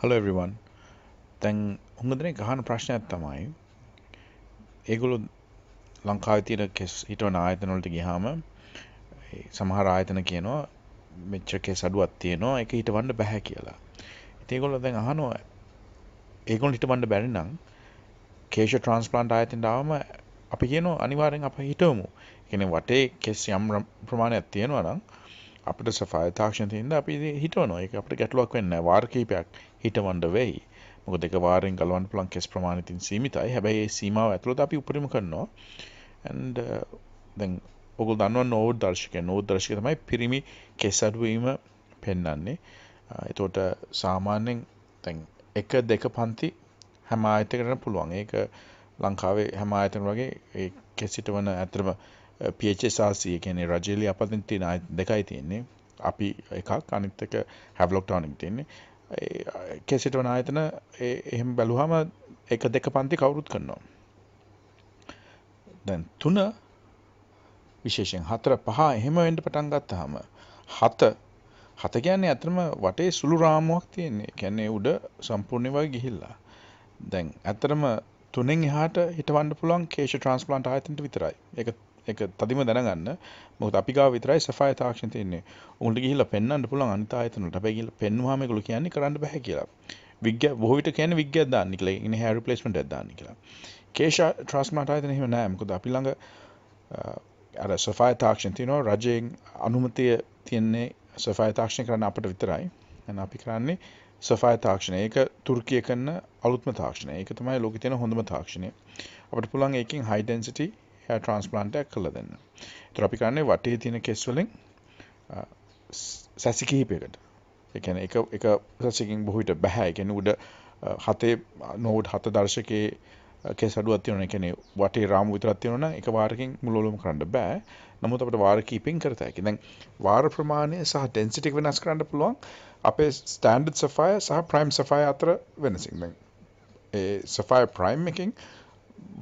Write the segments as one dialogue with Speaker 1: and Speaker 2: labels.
Speaker 1: Hello everyone. දැන් හුඟ දෙනෙක් අහන ප්‍රශ්නයක් තමයි ඒගොල්ලෝ ලංකාවේ තියෙන කෙස් හිටවන ආයතන වලට ගියාම සමහර ආයතන කියනවා මෙච්චර කෙස් අඩුවක් තියෙනවා ඒක හිටවන්න බෑ කියලා. ඉතින් ඒගොල්ලෝ දැන් අහනවා ඒගොල්ලෝ හිටවන්න බැරි නම් කේශ ට්‍රාන්ස්ප්ලාන්ට් ආයතනට ආවම අපි කියනවා අනිවාර්යෙන් අපි හිටවමු. ඒ කියන්නේ වටේ කෙස් යම් ප්‍රමාණයක් තියෙනවා නම් අපිට සෆාය තාක්ෂණ තියෙනවා අපි හිටවනවා. ඒක අපිට ගැටලුවක් වෙන්නේ නැහැ. වාර කිහිපයක් හිටවන්න වෙයි. මොකද ඒක වාරෙන් ගලවන්න පුළුවන් කෙස් ප්‍රමාණයකින් සීමිතයි. හැබැයි ඒ සීමාව ඇතුළත අපි උපරිම කරනවා. and දැන් ඔයගොල්ලෝ දන්නවනේ නෝඩ් දර්ශකය. නෝඩ් දර්ශකය තමයි පිරිමි කෙස් අඩුවීම පෙන්වන්නේ. ඒතකොට සාමාන්‍යයෙන් දැන් 1 2 පන්ති හැම ආයතනයකටම පුළුවන්. ඒක ලංකාවේ හැම ආයතන වගේ ඒ කෙස් හිටවන ඇත්තටම PHSRC කියන්නේ රජයේ අපතෙන් තියෙන දෙකයි තියෙන්නේ. අපි එකක් අනිත් එක හැව්ලොක් ටවුන් එකේ තියෙන්නේ. කෙස් හිටවන ආයතන එහෙම බැලුවාම 1 2 පන්ති කවුරුත් කරනවා. දැන් 3 විශේෂයෙන් 4 5 එහෙම වෙන්න පටන් ගත්තාම 7 කියන්නේ අතරම වටේ සුළු රාමුවක් තියෙන්නේ. කියන්නේ උඩ සම්පූර්ණ වගේ ගිහිල්ලා. දැන් අතරම 3න් එහාට හිටවන්න පුළුවන් කේශ ට්‍රාන්ස්ප්ලාන්ට් ආයතනට විතරයි. ඒක තදින්ම දැනගන්න. මොකද අපි ගාව විතරයි සෆාය තාක්ෂණ තියෙන්නේ. උන්ට ගිහිල්ලා පෙන්වන්න පුළුවන් අනිත් ආයතන වලට. හැබැයි ගිහිල්ලා පෙන්වුවාම ඒගොල්ලෝ කියන්නේ කරන්න බෑ කියලා. විග්ගය බොහෝ විට කියන්නේ විග්ගයක් දාන්න කියලා. ඉන්නේ hair replacement එකක් දාන්න කියලා. කේශ ට්‍රාන්ස්ප්ලාන්ට් ආයතන එහෙම නෑ. මොකද අපි ළඟ අර සෆාය තාක්ෂණ තියෙනවා. රජයෙන් අනුමැතිය තියන්නේ සෆාය තාක්ෂණ කරන්න අපිට විතරයි. එහෙනම් අපි කරන්නේ සෆාය තාක්ෂණය. ඒක තුර්කිය කරන අලුත්ම තාක්ෂණය. ඒක තමයි ලෝකේ තියෙන හොඳම තාක්ෂණය. අපිට පුළුවන් ඒකෙන් high density hair transplant එකක් කරලා දෙන්න. ඒතර අපි කරන්නේ වටේ තියෙන කෙස් වලින් සැසි කිහිපයකට. ඒ කියන්නේ එක සැසියකින් බොහෝ විට බෑ. ඒ කියන්නේ උඩ 7 දර්ශකයේ කෙස් අඩුවක් තියෙනවා. ඒ කියන්නේ වටේ රාමු විතරක් තියෙනවා නම් එක වාරකින් මුළු ඔලුවම කරන්න බෑ. නමුත් අපිට වාර කීපෙන් කරත හැකියි. දැන් වාර ප්‍රමාණය සහ ඩෙන්සිටි එක වෙනස් කරන්න පුළුවන්. අපේ ස්ටෑන්ඩඩ් සෆායර් සහ ප්‍රයිම් සෆායර් අතර වෙනසින්. දැන් ඒ සෆායර් ප්‍රයිම් එකකින්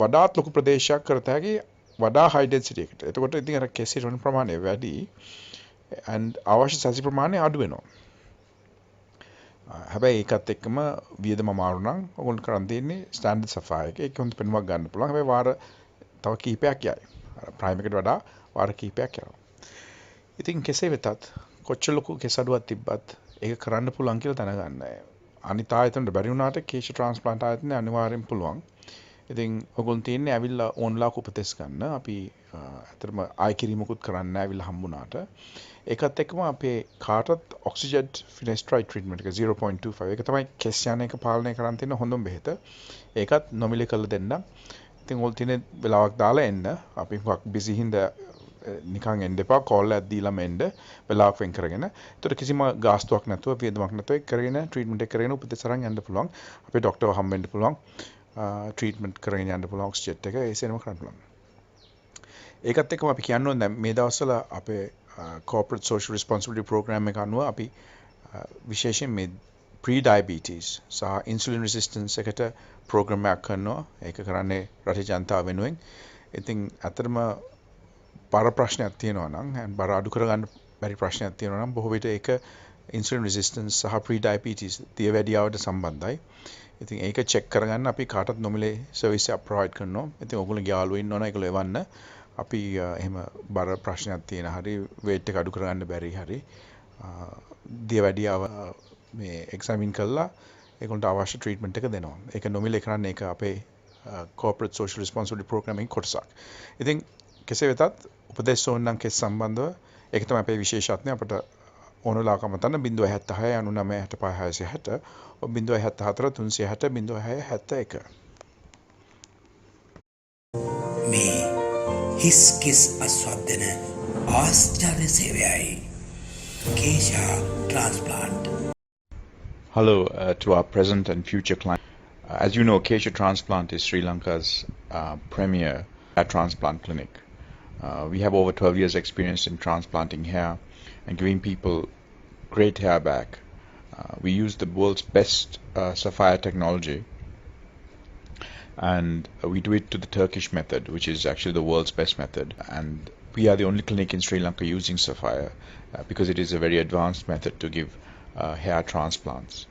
Speaker 1: වඩාත් ලොකු ප්‍රදේශයක් කරත හැකි වඩා හයි ඩෙන්සිටි එකට. එතකොට ඉතින් අර කෙස් හිටවන ප්‍රමාණය වැඩි and අවශ්‍ය සැසි ප්‍රමාණය අඩු වෙනවා. හැබැයි ඒකත් එක්කම වියදම අමාරු නම් ඔයගොල්ලෝ කරන් තියෙන්නේ ස්ටෑන්ඩඩ් සෆායර් එක. ඒක හොඳ පෙනුමක් ගන්න පුළුවන්. හැබැයි වාර තව කීපයක් යයි. අර ප්‍රයිම් එකට වඩා වාර කීපයක් යනවා. ඉතින් කෙසේ වෙතත් කොච්චර ලොකු කෙස් අඩුවක් තිබ්බත් ඒක කරන්න පුළුවන් කියලා දැනගන්න. අනිත් ආයතනවල බැරි වුණාට කේශ ට්‍රාන්ස්ප්ලාන්ට් ආයතනේ අනිවාර්යෙන් පුළුවන්. ඉතින් ඔයගොල්ලෝ තියෙන්නේ ඇවිල්ලා ඕන්ලාක උපදෙස් ගන්න. අපි ඇත්තටම ආයි කිරීමකුත් කරන්නේ නැහැ ඇවිල්ලා හම්බුණාට. ඒකත් එක්කම අපේ කාටත් ඔක්සිජන් ෆිනෙස්ට්‍රයිඩ් ට්‍රීට්මන්ට් එක 0.25 ඒක තමයි කෙස් යන එක පාලනය කරන්න තියෙන හොඳම බෙහෙත. ඒකත් නොමිලේ කරලා දෙන්න. ඉතින් ඔයගොල්ලෝ තියෙන වෙලාවක් දාලා එන්න. අපි හුඟක් බිසි හින්දා නිකන් එන්න එපා. කෝල් එකක් දීලාම එන්න. වෙලාවක් වෙන් කරගෙන. ඒතර කිසිම ගාස්තුවක් නැතුව වියදමක් නැතුව ඒක කරගෙන ට්‍රීට්මන්ට් එක කරගෙන උපදෙස් අරන් යන්න පුළුවන්. අපේ ડોක්ටර්ව හම්බෙන්න පුළුවන්. ට්‍රීට්මන්ට් කරගෙන යන්න පුළුවන් ඔක්සිජන් එක ඒ සේරම කරන්න පුළුවන්. ඒකත් එක්කම අපි කියන්න ඕනේ දැන් මේ දවස්වල අපේ corporate social responsibility program එක අනුව අපි විශේෂයෙන් මේ pre diabetes සහ insulin resistance එකට program එකක් කරනවා. ඒක කරන්නේ රටේ ජනතාව වෙනුවෙන්. ඉතින් අතරම බර ප්‍රශ්නයක් තියෙනවා නම් බර අඩු කරගන්න බැරි ප්‍රශ්නයක් තියෙනවා නම් බොහෝ විට ඒක insulin resistance සහ pre diabetes දියවැඩියාවට සම්බන්ධයි. ඉතින් ඒක චෙක් කරගන්න අපි කාටත් නොමිලේ සර්විස් එකක් ප්‍රොවයිඩ් කරනවා. ඉතින් ඔයගොල්ලෝ යාළුවෝ ඉන්නවනේ ඒගොල්ලෝ එවන්න. අපි එහෙම බර ප්‍රශ්නයක් තියෙන හරි weight එක අඩු කරගන්න බැරි හරි දියවැඩියාව මේ එක්සැමින් කරලා ඒගොල්ලන්ට අවශ්‍ය ට්‍රීට්මන්ට් එක දෙනවා. ඒක නොමිලේ කරන්නේ ඒක අපේ corporate social responsibility program එකේ කොටසක්. ඉතින් කෙසේ වෙතත් උපදෙස් ඕන නම් කෙස් සම්බන්ධව ඒක තමයි අපේ විශේෂත්වය. අපිට ඕනලාකම තන 076 99 65 660 074 360 0671
Speaker 2: මේ හිස් කෙස් අස්වද්දන ආශ්චර්ය සේවයයි kesha transplant.
Speaker 1: Hello to our present and future clients. As you know, Kesha Transplant is Sri Lanka's premier hair transplant clinic. We have over 12 years experience in transplanting hair and giving people great hair back. We use the world's best Sapphire technology, and we do it to the Turkish method, which is actually the world's best method. And we are the only clinic in Sri Lanka using Sapphire because it is a very advanced method to give hair transplants.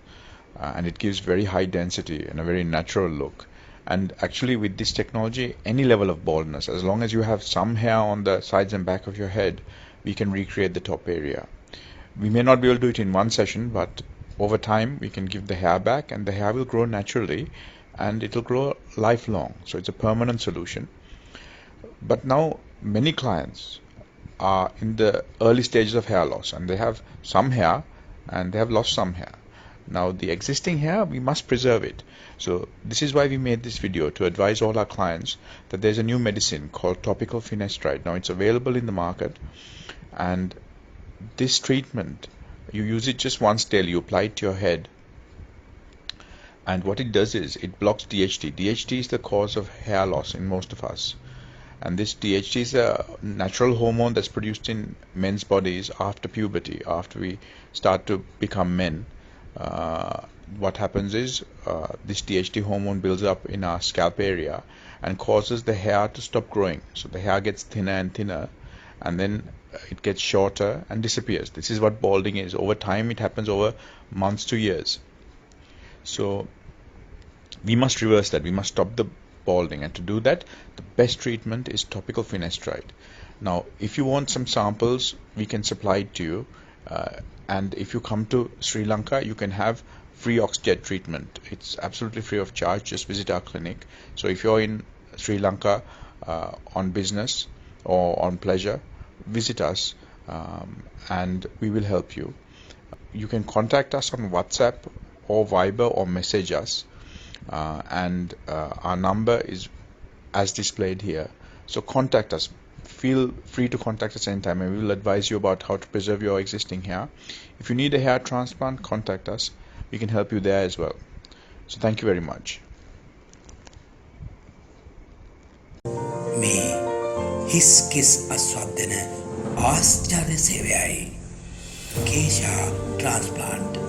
Speaker 1: and it gives very high density and a very natural look. And actually, with this technology, any level of baldness, as long as you have some hair on the sides and back of your head, we can recreate the top area. We may not be able to do it in one session, but over time we can give the hair back, and the hair will grow naturally, and it will grow lifelong. So it's a permanent solution. But now many clients are in the early stages of hair loss, and they have some hair and they have lost some hair. Now the existing hair, we must preserve it. So this is why we made this video, to advise all our clients that there's a new medicine called topical finasteride. Now it's available in the market, and this treatment, you use it just once daily. You apply it to your head, and what it does is it blocks DHT. DHT is the cause of hair loss in most of us. And this DHT is a natural hormone that's produced in men's bodies after puberty, after we start to become men. What happens is this DHT hormone builds up in our scalp area and causes the hair to stop growing. So the hair gets thinner and thinner, and then it gets shorter and disappears. This is what balding is. Over time, it happens over months to years. So we must reverse that. We must stop the balding, and to do that, the best treatment is topical finasteride. Now, if you want some samples, we can supply it to you, and if you come to Sri Lanka, you can have free oxygen treatment. It's absolutely free of charge. Just visit our clinic. So if you're in Sri Lanka on business or on pleasure, visit us, and we will help you. You can contact us on WhatsApp or Viber or message us, and our number is as displayed here. So contact us. Feel free to contact us anytime, and we will advise you about how to preserve your existing hair. If you need a hair transplant, contact us. We can help you there as well. So thank you very much.
Speaker 2: මේ හිස් කිස් අස්වද්දන ආශ්චර්ය සේවයයි කේෂා transplant